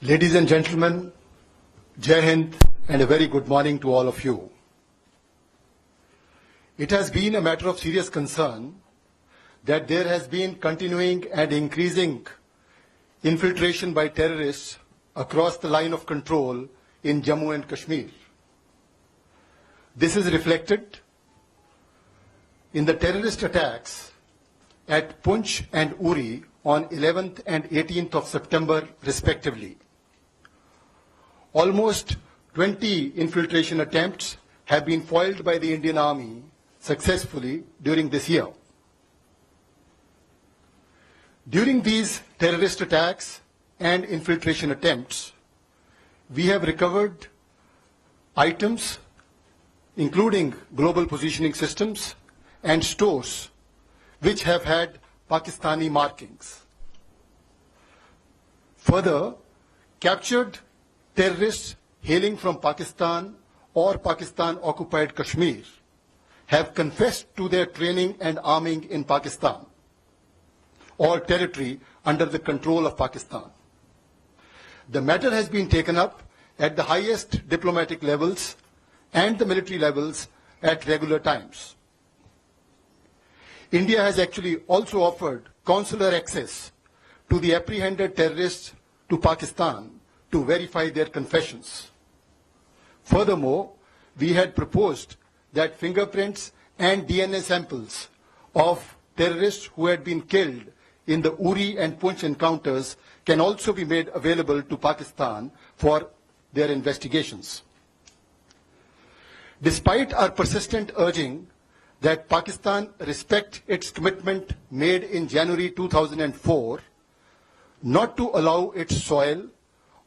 Ladies and gentlemen, Jai Hind and a very good morning to all of you. It has been a matter of serious concern that there has been continuing and increasing infiltration by terrorists across the line of control in Jammu and Kashmir. This is reflected in the terrorist attacks at Poonch and Uri on 11th and 18th of September respectively. Almost 20 infiltration attempts have been foiled by the Indian Army successfully during this year. During these terrorist attacks and infiltration attempts, we have recovered items including global positioning systems and stores which have had Pakistani markings. Further, captured terrorists hailing from Pakistan or Pakistan-occupied Kashmir have confessed to their training and arming in Pakistan or territory under the control of Pakistan. The matter has been taken up at the highest diplomatic levels and the military levels at regular times. India has actually also offered consular access to the apprehended terrorists to Pakistan to verify their confessions. Furthermore, we had proposed that fingerprints and DNA samples of terrorists who had been killed in the Uri and Poonch encounters can also be made available to Pakistan for their investigations. Despite our persistent urging that Pakistan respect its commitment made in January 2004 not to allow its soil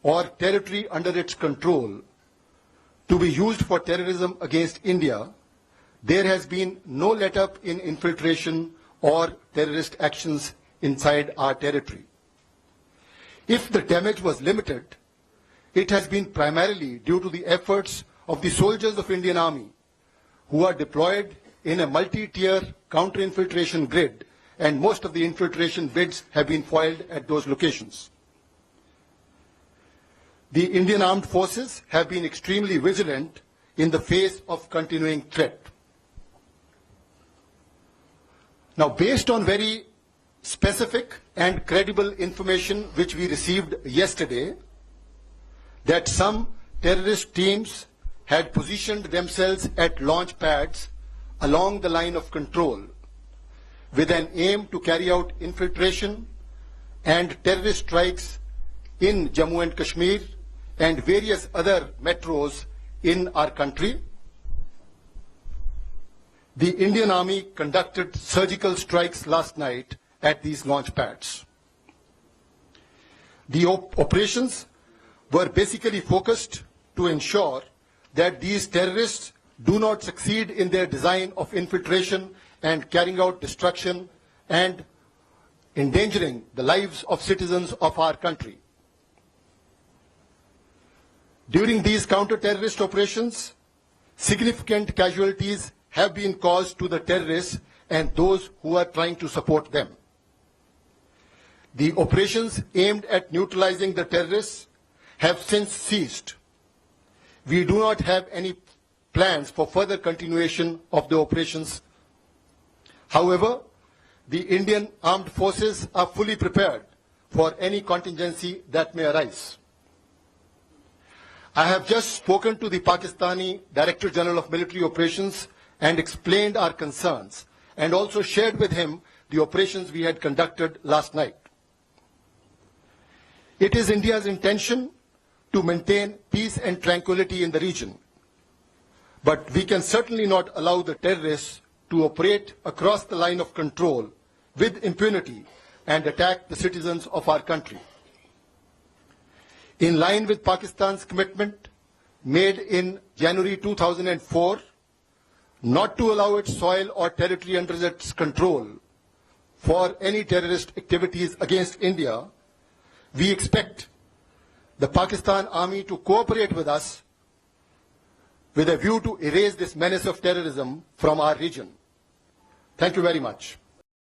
or territory under its control to be used for terrorism against India, there has been no let-up in infiltration or terrorist actions inside our territory. If the damage was limited, it has been primarily due to the efforts of the soldiers of Indian Army who are deployed in a multi-tier counter-infiltration grid, and most of the infiltration bids have been foiled at those locations. The Indian armed forces have been extremely vigilant in the face of continuing threat. Now, based on very specific and credible information which we received yesterday, that some terrorist teams had positioned themselves at launch pads along the line of control with an aim to carry out infiltration and terrorist strikes in Jammu and Kashmir and various other metros in our country. The Indian Army conducted surgical strikes last night at these launch pads. The operations were basically focused to ensure that these terrorists do not succeed in their design of infiltration and carrying out destruction and endangering the lives of citizens of our country. During these counter-terrorist operations, significant casualties have been caused to the terrorists and those who are trying to support them. The operations aimed at neutralizing the terrorists have since ceased. We do not have any plans for further continuation of the operations. However, the Indian armed forces are fully prepared for any contingency that may arise. I have just spoken to the Pakistani Director General of Military Operations and explained our concerns and also shared with him the operations we had conducted last night. It is India's intention to maintain peace and tranquility in the region, but we can certainly not allow the terrorists to operate across the line of control with impunity and attack the citizens of our country. In line with Pakistan's commitment made in January 2004 not to allow its soil or territory under its control for any terrorist activities against India, we expect the Pakistan Army to cooperate with us with a view to erase this menace of terrorism from our region. Thank you very much.